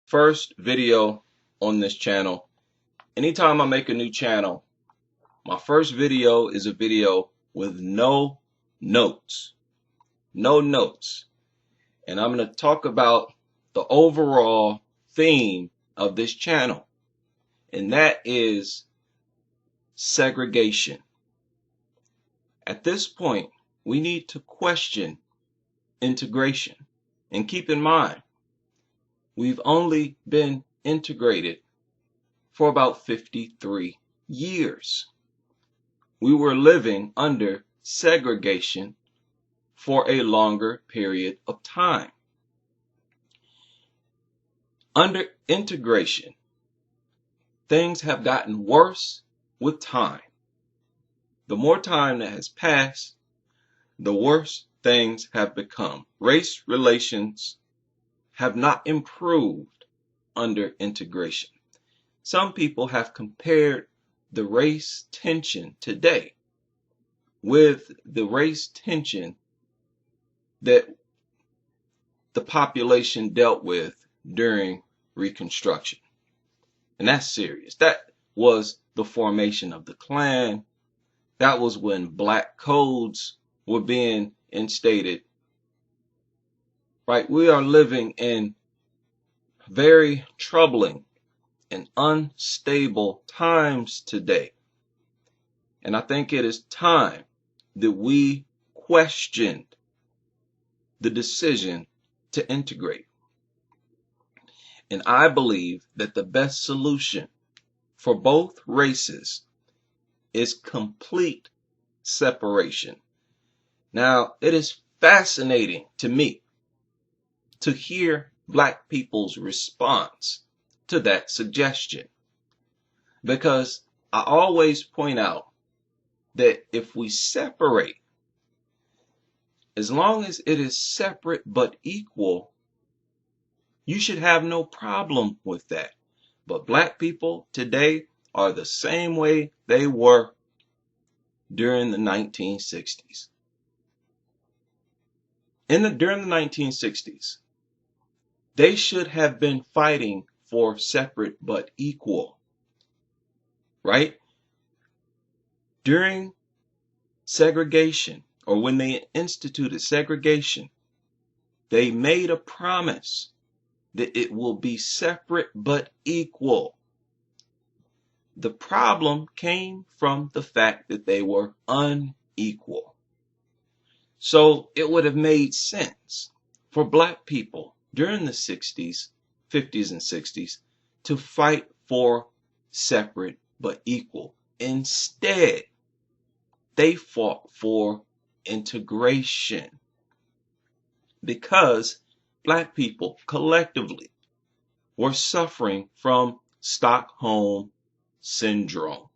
First video on this channel. Anytime I make a new channel, my first video is a video with no notes. No notes. And I'm going to talk about the overall theme of this channel. And that is segregation. At this point, we need to question integration. And keep in mind, we've only been integrated for about 53 years. We were living under segregation for a longer period of time. Under integration, things have gotten worse with time. The more time that has passed, the worse things have become. Race relations have not improved under integration. Some people have compared the race tension today with the race tension that the population dealt with during Reconstruction. And that's serious. That was the formation of the Klan. That was when black codes were being instated. Right? We are living in very troubling and unstable times today. And I think it is time that we questioned the decision to integrate. And I believe that the best solution for both races is complete separation. Now, it is fascinating to me to hear black people's response to that suggestion, because I always point out that if we separate, as long as it is separate but equal, you should have no problem with that. But black people today are the same way they were during the 1960s. During the 1960s, they should have been fighting for separate but equal, right? During segregation, or when they instituted segregation, they made a promise that it will be separate but equal. The problem came from the fact that they were unequal. So it would have made sense for black people during the 60s, 50s, and 60s to fight for separate but equal. Instead, they fought for integration because black people collectively were suffering from Stockholm syndrome.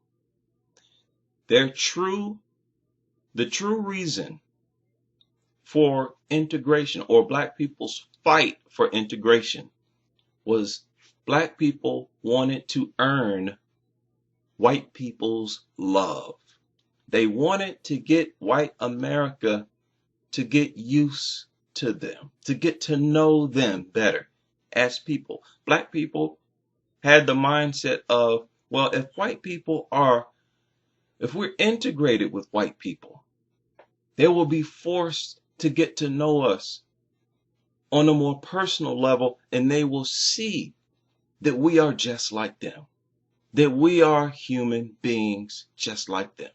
The true reason for integration, or black people's fight for integration, was black people wanted to earn white people's love. They wanted to get white America to get used to them, to get to know them better as people. Black people had the mindset of, well, if we're integrated with white people, they will be forced to get to know us on a more personal level, and they will see that we are just like them, that we are human beings just like them.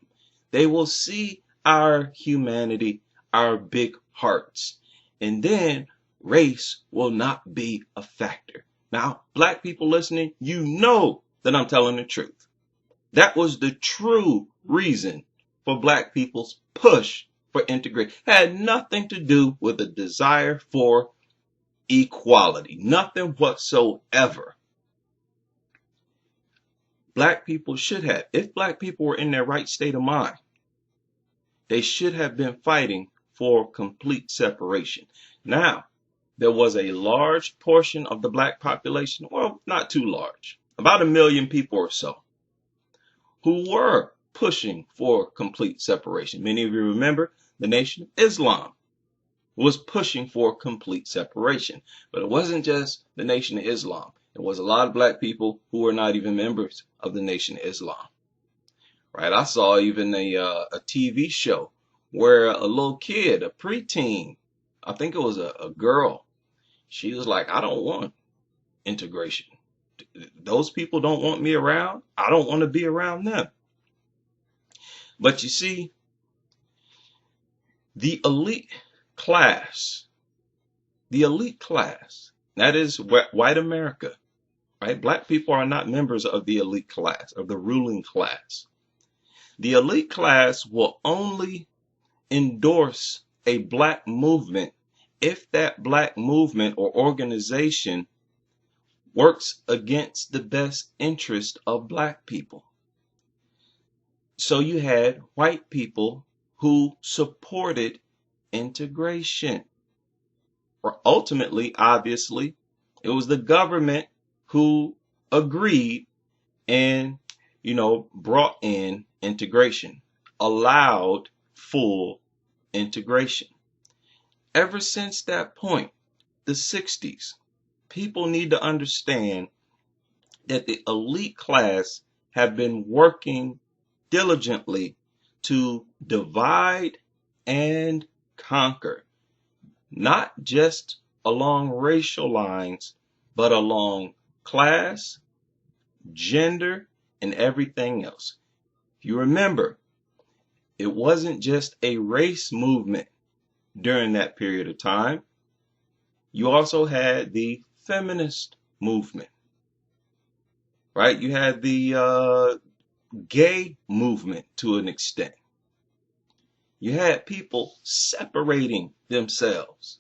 They will see our humanity, our big hearts, and then race will not be a factor. Now, black people listening, you know that I'm telling the truth. That was the true reason for black people's push for integration. It had nothing to do with a desire for equality, nothing whatsoever. Black people should have, if black people were in their right state of mind, they should have been fighting for complete separation. Now, there was a large portion of the black population, well, not too large, about 1 million people or so, who were pushing for complete separation. Many of you remember the Nation of Islam was pushing for complete separation. But it wasn't just the Nation of Islam. There was a lot of black people who were not even members of the Nation of Islam. Right? I saw even a TV show where a little kid, a preteen, I think it was a girl, she was like, I don't want integration. Those people don't want me around. I don't want to be around them. But you see, the elite class, that is white America, right? Black people are not members of the elite class, of the ruling class. The elite class will only endorse a black movement if that black movement or organization works against the best interest of black people. So you had white people who supported integration. Or ultimately, obviously, it was the government who agreed and, brought in integration, allowed full integration. Ever since that point, the 60s, people need to understand that the elite class have been working diligently to divide and conquer, not just along racial lines, but along class, gender, and everything else. If you remember, it wasn't just a race movement during that period of time. You also had the feminist movement, right? You had the gay movement to an extent. You had people separating themselves.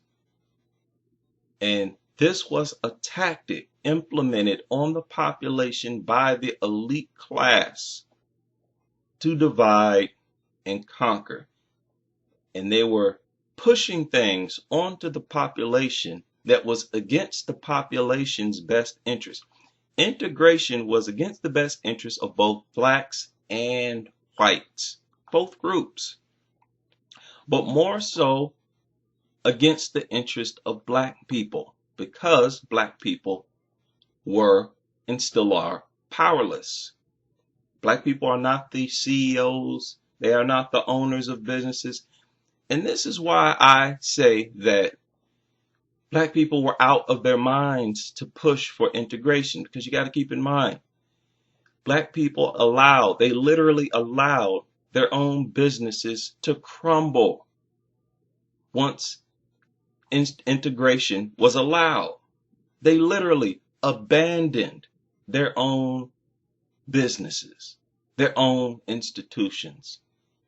And this was a tactic implemented on the population by the elite class to divide and conquer. And they were pushing things onto the population that was against the population's best interest. Integration was against the best interest of both blacks and whites, both groups, but more so against the interest of black people, because black people were and still are powerless. Black people are not the CEOs. They are not the owners of businesses. And this is why I say that black people were out of their minds to push for integration, because you got to keep in mind, black people they literally allowed their own businesses to crumble once integration was allowed. They literally abandoned their own businesses, their own institutions,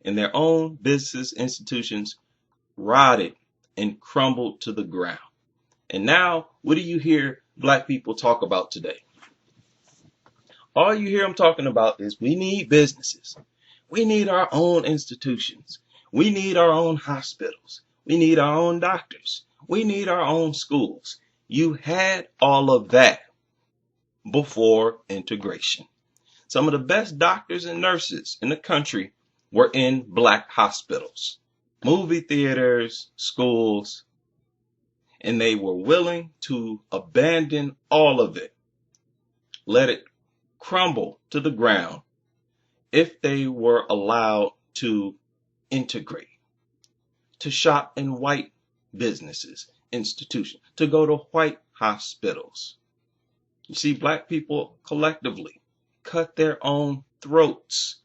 and their own business institutions rotted and crumbled to the ground. And now, what do you hear black people talk about today? All you hear them talking about is we need businesses. We need our own institutions. We need our own hospitals. We need our own doctors. We need our own schools. You had all of that before integration. Some of the best doctors and nurses in the country were in black hospitals, movie theaters, schools, and they were willing to abandon all of it, let it crumble to the ground if they were allowed to integrate, to shop in white businesses, institutions, to go to white hospitals. You see, black people collectively cut their own throats,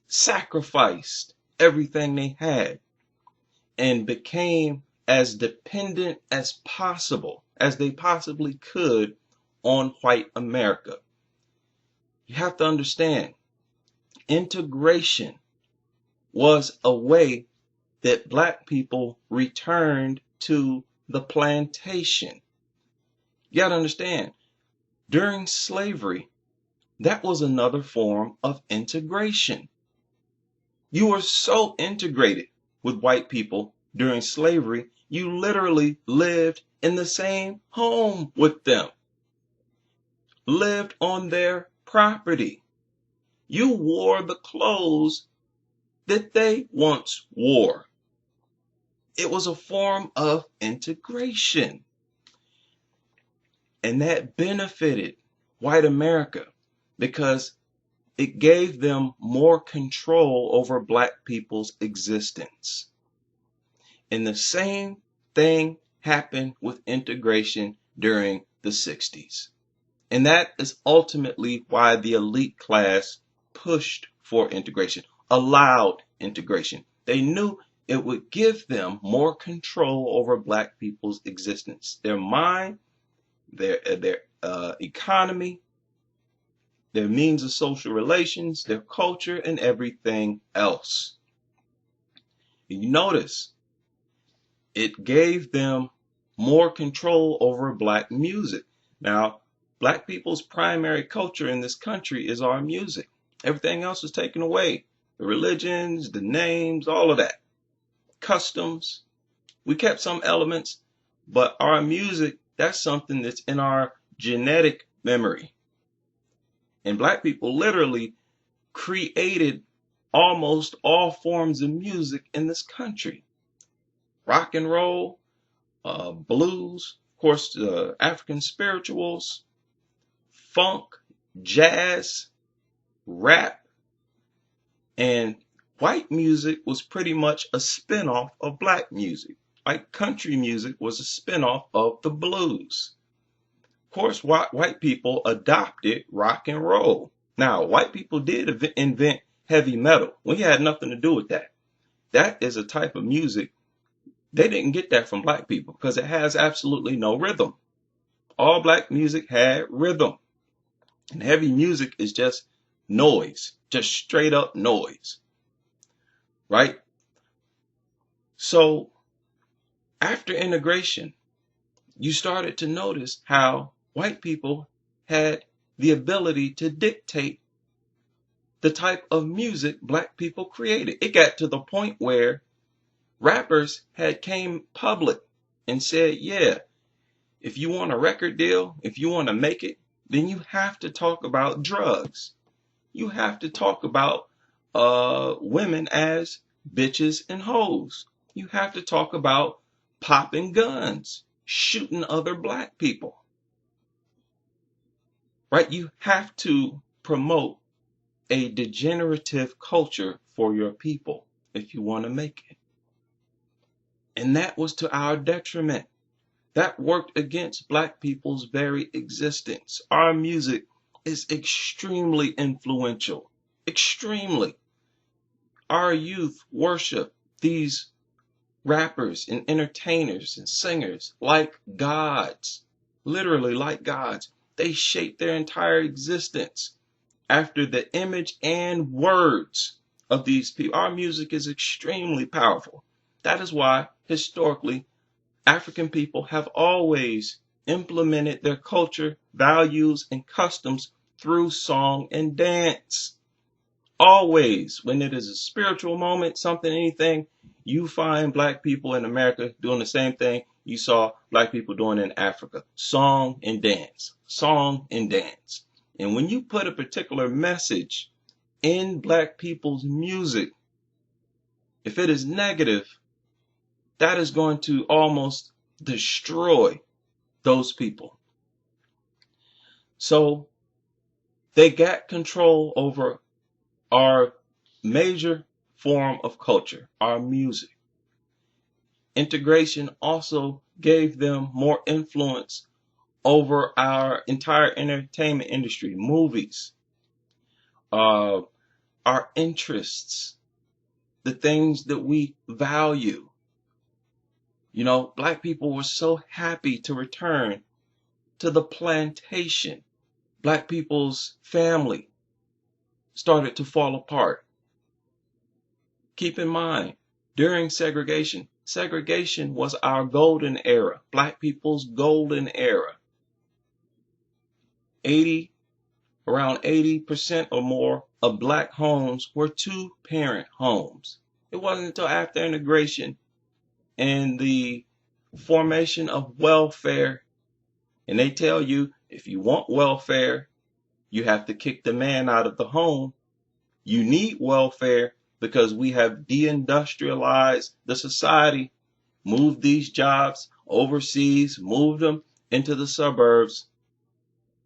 sacrificed everything they had, and became as dependent as possible, as they possibly could, on white America. You have to understand, integration was a way that black people returned to the plantation. You got to understand, during slavery, that was another form of integration. You were so integrated with white people during slavery, you literally lived in the same home with them, lived on their property. You wore the clothes that they once wore. It was a form of integration. And that benefited white America because it gave them more control over black people's existence. And the same thing happened with integration during the 60s. And that is ultimately why the elite class pushed for integration, allowed integration. They knew it would give them more control over black people's existence, their mind, their economy, their means of social relations, their culture, and everything else. And you notice it gave them more control over black music. Now, black people's primary culture in this country is our music. Everything else was taken away. The religions, the names, all of that. Customs. We kept some elements, but our music, that's something that's in our genetic memory. And black people literally created almost all forms of music in this country. Rock and roll, blues, of course, African spirituals, funk, jazz, rap, and white music was pretty much a spinoff of black music. Like country music was a spinoff of the blues. Of course, white people adopted rock and roll. Now, white people did invent heavy metal. We had nothing to do with that. That is a type of music. They didn't get that from black people because it has absolutely no rhythm. All black music had rhythm. And heavy music is just noise, just straight up noise. Right? So after integration, you started to notice how white people had the ability to dictate the type of music black people created. It got to the point where rappers had came public and said, yeah, if you want a record deal, if you want to make it, then you have to talk about drugs. You have to talk about women as bitches and hoes. You have to talk about popping guns, shooting other black people. Right? You have to promote a degenerative culture for your people if you want to make it. And that was to our detriment. That worked against black people's very existence. Our music is extremely influential. Extremely. Our youth worship these rappers and entertainers and singers like gods. Literally like gods. They shape their entire existence after the image and words of these people. Our music is extremely powerful. That is why, historically, African people have always implemented their culture, values, and customs through song and dance. Always, when it is a spiritual moment, something, anything, you find black people in America doing the same thing you saw black people doing in Africa. Song and dance. Song and dance. And when you put a particular message in black people's music, if it is negative, that is going to almost destroy those people. So they got control over our major form of culture, our music. Integration also gave them more influence over our entire entertainment industry, movies, our interests, the things that we value. You know, black people were so happy to return to the plantation. Black people's family started to fall apart. Keep in mind, during segregation, segregation was our golden era, black people's golden era. Around 80% or more of black homes were two-parent homes. It wasn't until after integration and the formation of welfare, and they tell you if you want welfare, you have to kick the man out of the home. You need welfare because we have deindustrialized the society, moved these jobs overseas, moved them into the suburbs,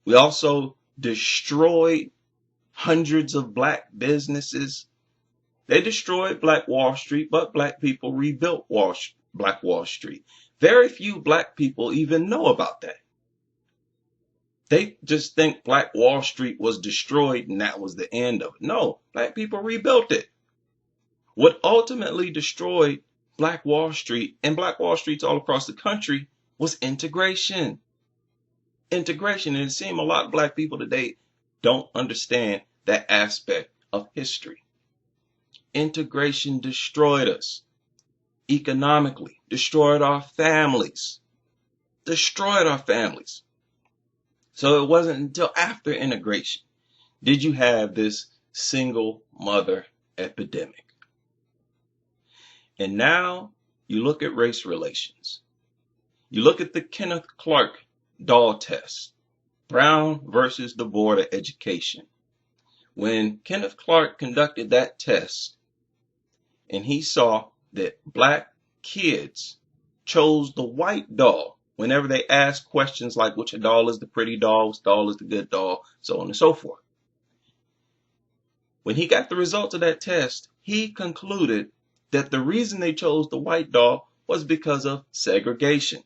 We also destroyed hundreds of black businesses. They destroyed Black Wall Street, but black people rebuilt Black Wall Street. Very few black people even know about that. They just think Black Wall Street was destroyed and that was the end of it. No, black people rebuilt it. What ultimately destroyed Black Wall Street and Black Wall Streets all across the country was integration. Integration. And it seems a lot of black people today don't understand that aspect of history. Integration destroyed us economically, destroyed our families, destroyed our families. So it wasn't until after integration did you have this single mother epidemic. And now you look at race relations. You look at the Kenneth Clark doll test, Brown versus the Board of Education. When Kenneth Clark conducted that test and he saw that black kids chose the white doll whenever they asked questions like which doll is the pretty doll, which doll is the good doll, so on and so forth. When he got the results of that test, he concluded that the reason they chose the white doll was because of segregation.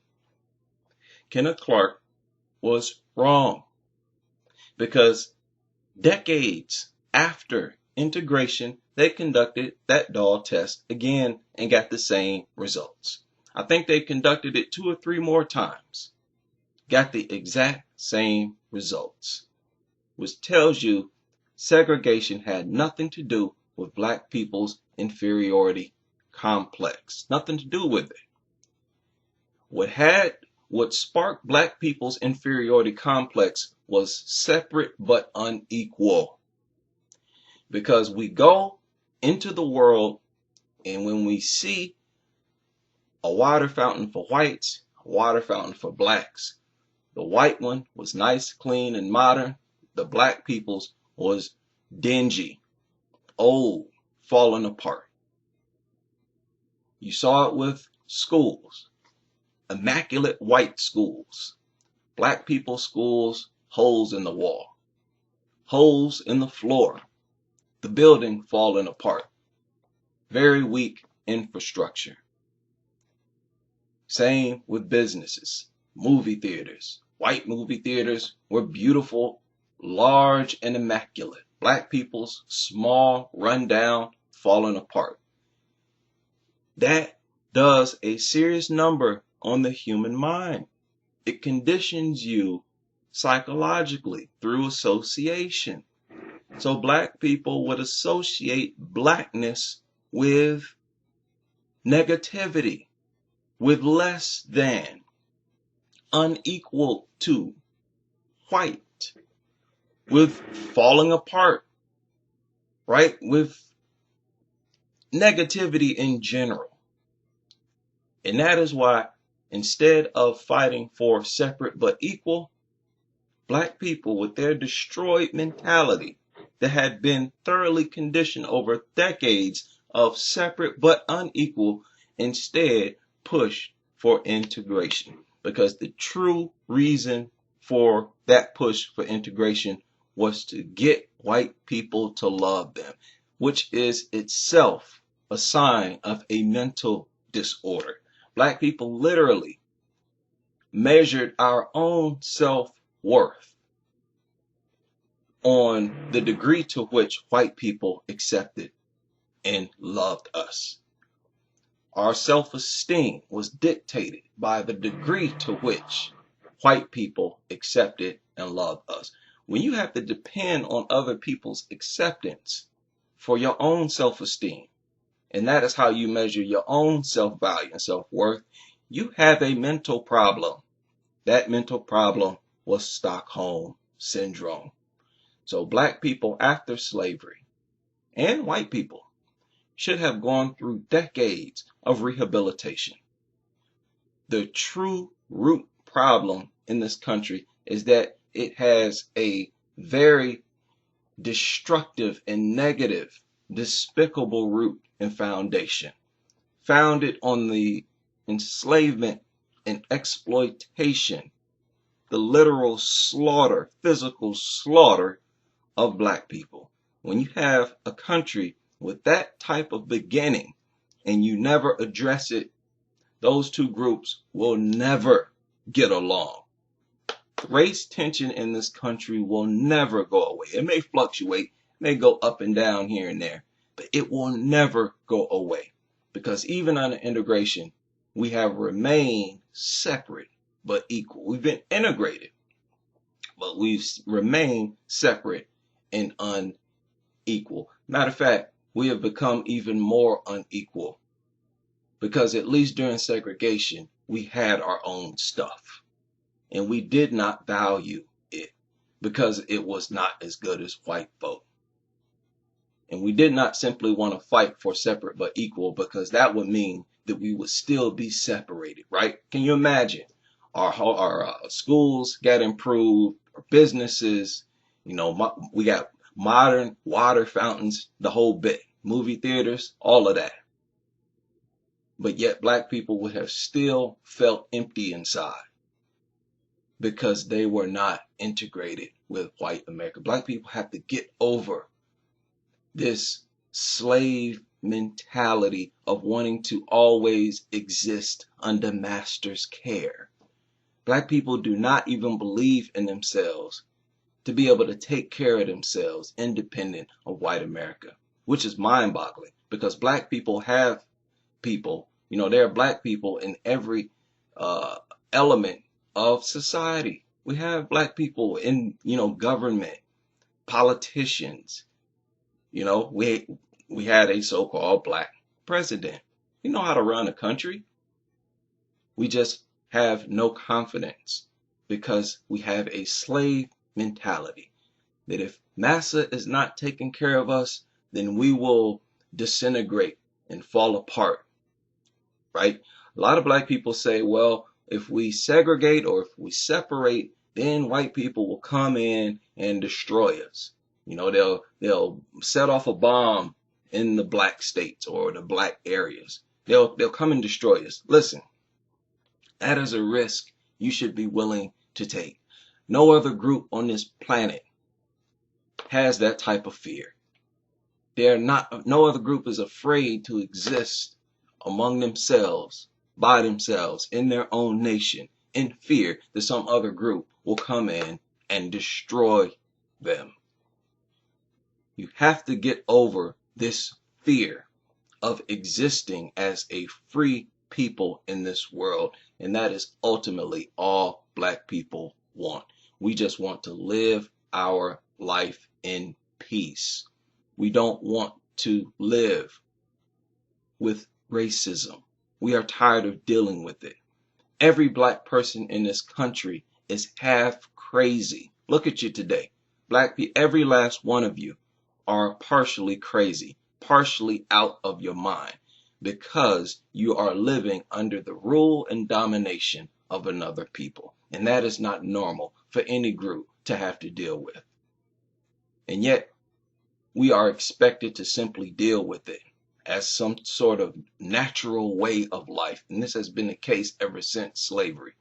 Kenneth Clark was wrong, because decades after integration, they conducted that doll test again and got the same results. I think they conducted it 2 or 3 more times, got the exact same results, which tells you segregation had nothing to do with black people's inferiority complex. Nothing to do with it. What sparked black people's inferiority complex was separate but unequal. Because we go into the world, and when we see a water fountain for whites, a water fountain for blacks, the white one was nice, clean, and modern. The black people's was dingy, old, falling apart. You saw it with schools, immaculate white schools. Black people's schools, holes in the wall, holes in the floor, the building falling apart, very weak infrastructure. Same with businesses, movie theaters. White movie theaters were beautiful, large, and immaculate. Black people's small, rundown, falling apart. That does a serious number on the human mind. It conditions you psychologically through association. So black people would associate blackness with negativity, with less than, unequal to, white, with falling apart, right? With negativity in general. And that is why instead of fighting for separate but equal, black people with their destroyed mentality that had been thoroughly conditioned over decades of separate but unequal instead pushed for integration. Because the true reason for that push for integration was to get white people to love them, which is itself a sign of a mental disorder. Black people literally measured our own self-worth on the degree to which white people accepted and loved us. Our self-esteem was dictated by the degree to which white people accepted and loved us. When you have to depend on other people's acceptance for your own self-esteem, and that is how you measure your own self-value and self-worth, you have a mental problem. That mental problem was Stockholm Syndrome. So black people after slavery, and white people, should have gone through decades of rehabilitation. The true root problem in this country is that it has a very destructive and negative, despicable root and foundation, founded on the enslavement and exploitation the literal slaughter, physical slaughter of black people. When you have a country with that type of beginning and you never address it, those two groups will never get along. Race tension in this country will never go away. It may fluctuate, may go up and down here and there, but it will never go away. Because even under integration, we have remained separate but equal. We've been integrated, but we've remained separate and unequal. Matter of fact, we have become even more unequal because at least during segregation, we had our own stuff and we did not value it because it was not as good as white folk. And we did not simply want to fight for separate but equal because that would mean that we would still be separated, right? Can you imagine? Our schools got improved, our businesses, we got modern water fountains, the whole bit, movie theaters, all of that. But yet black people would have still felt empty inside because they were not integrated with white America. Black people have to get over this slave mentality of wanting to always exist under master's care. Black people do not even believe in themselves to be able to take care of themselves independent of white America, which is mind-boggling because black people have people, there are black people in every element of society. We have black people in, government, politicians. We had a so-called black president. We know how to run a country. We just have no confidence because we have a slave mentality that if massa is not taking care of us, then we will disintegrate and fall apart, right? A lot of black people say, well, if we segregate or if we separate, then white people will come in and destroy us. They'll set off a bomb in the black states or the black areas. They'll come and destroy us. Listen, that is a risk you should be willing to take. No other group on this planet has that type of fear. No other group is afraid to exist among themselves, by themselves, in their own nation, in fear that some other group will come in and destroy them. You have to get over this fear of existing as a free people in this world, and that is ultimately all black people want. We just want to live our life in peace. We don't want to live with racism. We are tired of dealing with it. Every black person in this country is half crazy. Look at you today. Black people, every last one of you are partially crazy, partially out of your mind, because you are living under the rule and domination of another people. And that is not normal for any group to have to deal with. And yet, we are expected to simply deal with it as some sort of natural way of life. And this has been the case ever since slavery.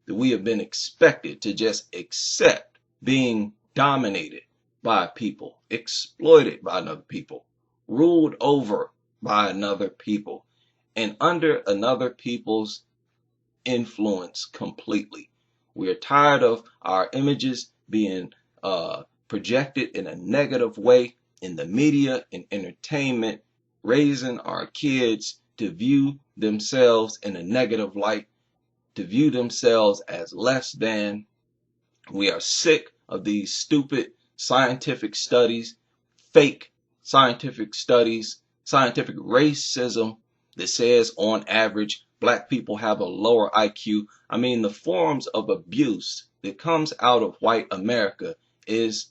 That we have been expected to just accept being dominated by people, exploited by another people, ruled over by another people, and under another people's influence completely. We are tired of our images being projected in a negative way in the media and entertainment, raising our kids to view themselves in a negative light, to view themselves as less than. We are sick of these stupid scientific studies, fake scientific studies, scientific racism that says on average black people have a lower IQ. I mean, the forms of abuse that comes out of white America is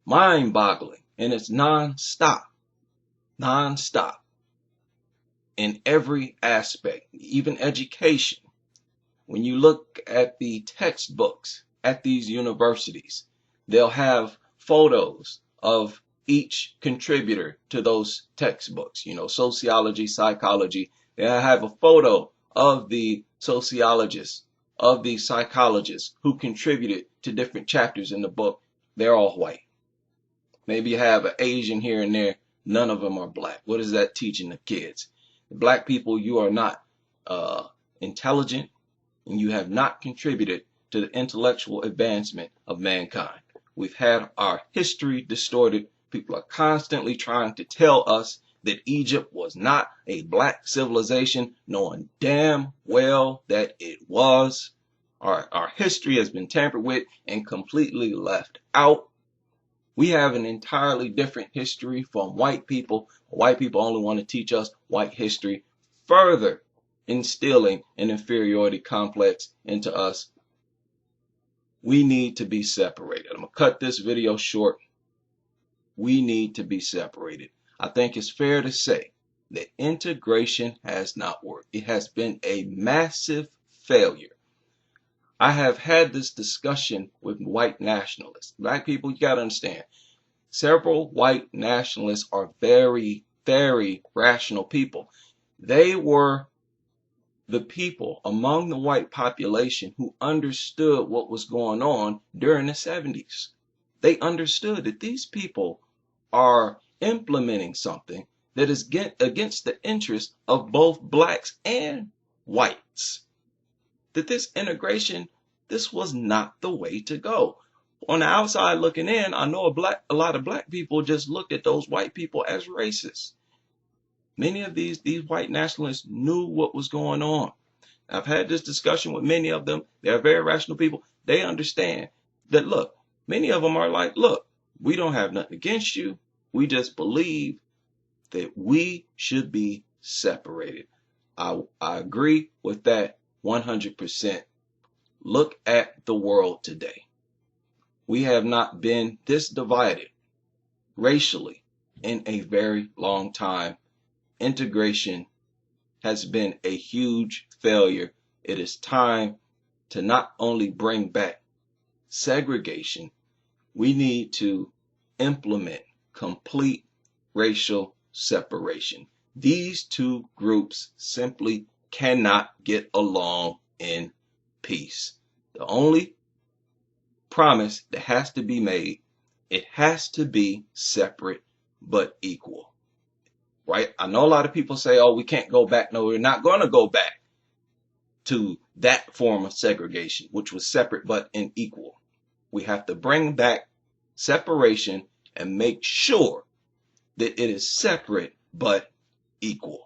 mind-boggling, and it's non-stop in every aspect, even education. When you look at the textbooks at these universities, they'll have photos of each contributor to those textbooks. Sociology, psychology, they'll have a photo of the sociologist of these psychologists who contributed to different chapters in the book, they're all white. Maybe you have an Asian here and there. None of them are black. What is that teaching the kids? Black people, you are not intelligent, and you have not contributed to the intellectual advancement of mankind. We've had our history distorted. People are constantly trying to tell us that Egypt was not a black civilization, knowing damn well that it was. Our history has been tampered with and completely left out. We have an entirely different history from white people. White people only want to teach us white history, further instilling an inferiority complex into us. We need to be separated. I'm going to cut this video short. We need to be separated. I think it's fair to say that integration has not worked. It has been a massive failure. I have had this discussion with white nationalists. Black people, you got to understand, several white nationalists are very, very rational people. They were the people among the white population who understood what was going on during the 70s. They understood that these people are implementing something that is against the interest of both blacks and whites. That this integration, this was not the way to go. On the outside looking in, I know a lot of black people just looked at those white people as racist. Many of these white nationalists knew what was going on. I've had this discussion with many of them. They're very rational people. They understand that, look, many of them are like, look, we don't have nothing against you. We just believe that we should be separated. I agree with that 100%. Look at the world today. We have not been this divided racially in a very long time. Integration has been a huge failure. It is time to not only bring back segregation, we need to implement complete racial separation. These two groups simply cannot get along in peace. The only promise that has to be made, it has to be separate but equal. Right? I know a lot of people say, oh, we can't go back. No, we're not going to go back to that form of segregation, which was separate but unequal. We have to bring back separation and make sure that it is separate but equal.